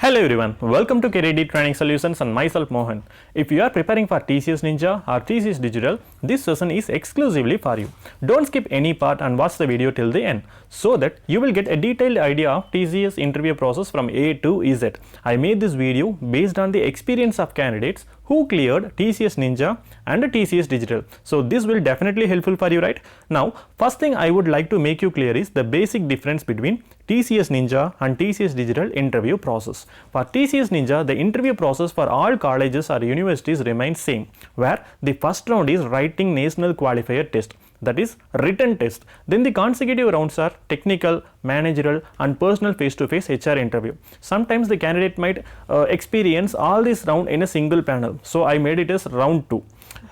Hello everyone, welcome to KRD Training Solutions and myself Mohan. If you are preparing for TCS Ninja or TCS Digital, this session is exclusively for you. Don't skip any part and watch the video till the end so that you will get a detailed idea of TCS interview process from A to Z. I made this video based on the experience of candidates who cleared TCS Ninja and TCS Digital. So this will definitely helpful for you, right? Now, first thing I would like to make you clear is the basic difference between TCS Ninja and TCS Digital interview process. For TCS Ninja, the interview process for all colleges or universities remains same, where the first round is writing national qualifier test, that is written test. Then the consecutive rounds are technical, managerial and personal face-to-face HR interview. Sometimes the candidate might experience all this round in a single panel, so I made it as round 2.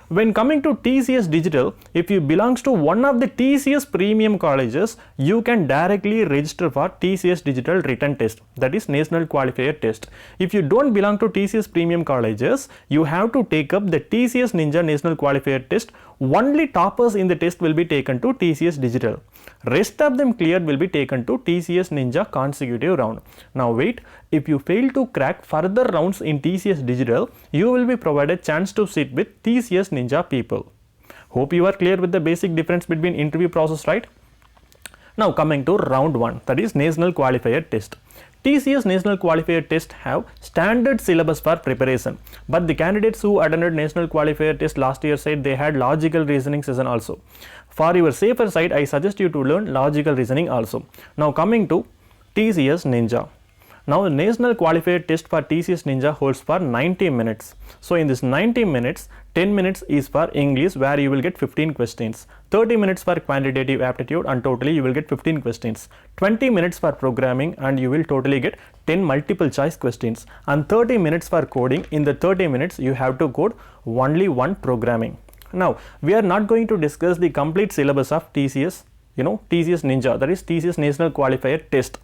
When coming to TCS Digital, if you belongs to one of the TCS premium colleges, you can directly register for TCS Digital written test, that is national qualifier test. If you don't belong to TCS premium colleges, you have to take up the TCS Ninja national qualifier test. Only toppers in the test will be taken to TCS Digital. Rest of them cleared will be taken to TCS Ninja consecutive round. Now wait, if you fail to crack further rounds in TCS Digital, you will be provided chance to sit with TCS Ninja people. Hope you are clear with the basic difference between interview process, right? Now coming to round 1, that is national qualifier test. TCS national qualifier test have standard syllabus for preparation, but the candidates who attended national qualifier test last year said they had logical reasoning session also. For your safer side, I suggest you to learn logical reasoning also. Now coming to TCS Ninja. Now the national qualifier test for TCS Ninja holds for 90 minutes. So in this 90 minutes, 10 minutes is for English where you will get 15 questions, 30 minutes for quantitative aptitude and totally you will get 15 questions, 20 minutes for programming and you will totally get 10 multiple choice questions, and 30 minutes for coding. In the 30 minutes you have to code only one programming. Now we are not going to discuss the complete syllabus of TCS TCS Ninja, that is TCS National Qualifier Test.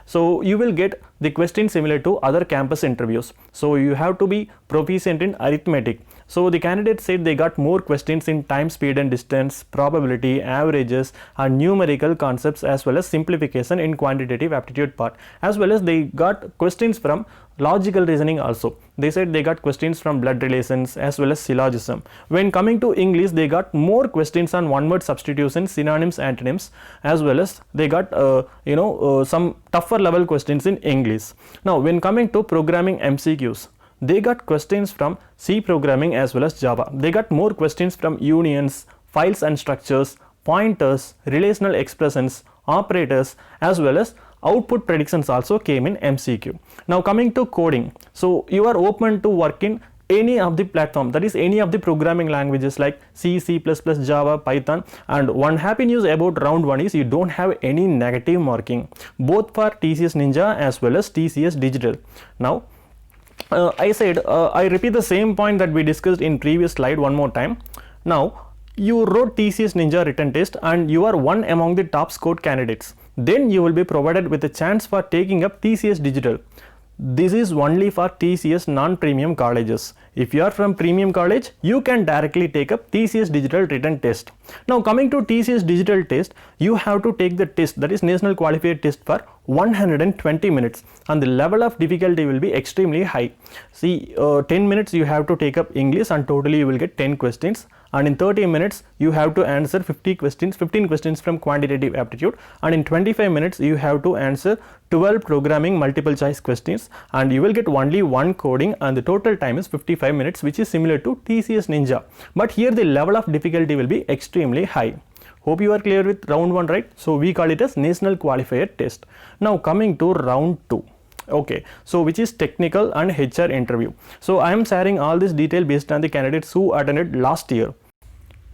So you will get the questions similar to other campus interviews. So you have to be proficient in arithmetic. So the candidates said they got more questions in time, speed and distance, probability, averages and numerical concepts, as well as simplification in quantitative aptitude part, as well as they got questions from logical reasoning also. They said they got questions from blood relations as well as syllogism. When coming to English, they got more questions on one word substitution, synonyms, antonyms, as well as they got some tougher level questions in English. Now when coming to programming MCQs, they got questions from C programming as well as Java. They got more questions from unions, files and structures, pointers, relational expressions, operators, as well as output predictions also came in MCQ. Now coming to coding, so you are open to work in any of the platform, that is any of the programming languages like C, C++, Java, Python. And one happy news about round 1 is you don't have any negative marking, both for TCS Ninja as well as TCS Digital. Now I repeat the same point that we discussed in previous slide one more time. Now you wrote TCS Ninja written test and you are one among the top scored candidates. Then you will be provided with a chance for taking up TCS Digital. This is only for TCS non-premium colleges. If you are from premium college, you can directly take up TCS Digital written test. Now coming to TCS Digital test, you have to take the test, that is national qualifier test, for 120 minutes and the level of difficulty will be extremely high. See, 10 minutes you have to take up English and totally you will get 10 questions, and in 30 minutes you have to answer 15 questions from quantitative aptitude, and in 25 minutes you have to answer 12 programming multiple choice questions, and you will get only one coding, and the total time is 55 minutes, which is similar to TCS Ninja, but here the level of difficulty will be extremely high. Hope you are clear with round 1, right? So we call it as national qualifier test. Now coming to round 2. Okay, so which is technical and HR interview. So I am sharing all this detail based on the candidates who attended last year.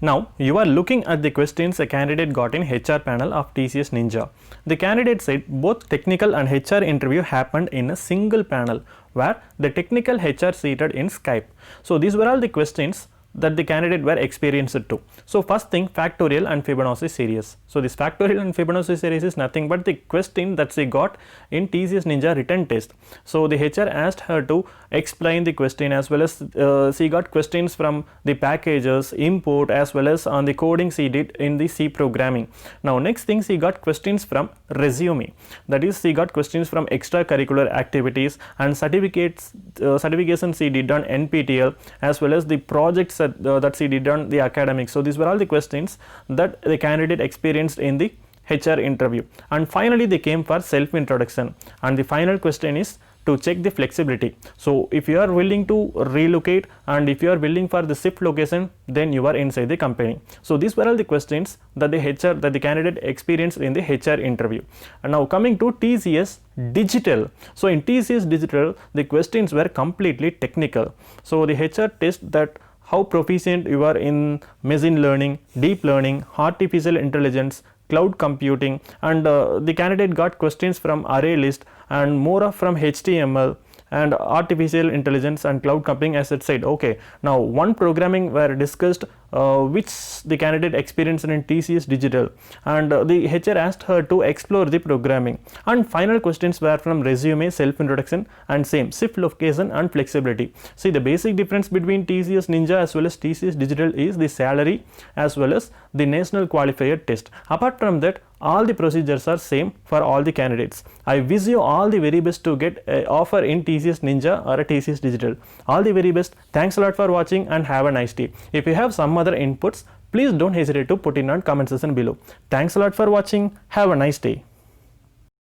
Now you are looking at the questions a candidate got in HR panel of TCS Ninja. The candidate said both technical and HR interview happened in a single panel where the technical HR seated in Skype. So these were all the questions that the candidate were experienced to. So first thing, factorial and Fibonacci series. So this factorial and Fibonacci series is nothing but the question that she got in TCS Ninja written test. So the HR asked her to explain the question, as well as she got questions from the packages, import, as well as on the coding she did in the C programming. Now next thing, she got questions from resume, that is she got questions from extracurricular activities and certifications she did on NPTEL, as well as the projects that she did on the academics. So these were all the questions that the candidate experienced in the HR interview. And finally they came for self introduction, and the final question is to check the flexibility. So if you are willing to relocate and if you are willing for the shift location, then you are inside the company. So these were all the questions that the candidate experienced in the HR interview. And now coming to TCS Digital. So in TCS Digital, the questions were completely technical. So the HR test that how proficient you are in machine learning, deep learning, artificial intelligence, cloud computing, and the candidate got questions from array list and more from HTML and artificial intelligence and cloud computing, as it said. Okay, now one programming were discussed which the candidate experienced in TCS Digital, and the HR asked her to explore the programming. And final questions were from resume, self introduction, and same shift location and flexibility. See, the basic difference between TCS Ninja as well as TCS Digital is the salary as well as the national qualifier test. Apart from that, all the procedures are same for all the candidates. I wish you all the very best to get an offer in TCS Ninja or a TCS Digital. All the very best. Thanks a lot for watching and have a nice day. If you have some other inputs, please don't hesitate to put in on comment section below. Thanks a lot for watching. Have a nice day.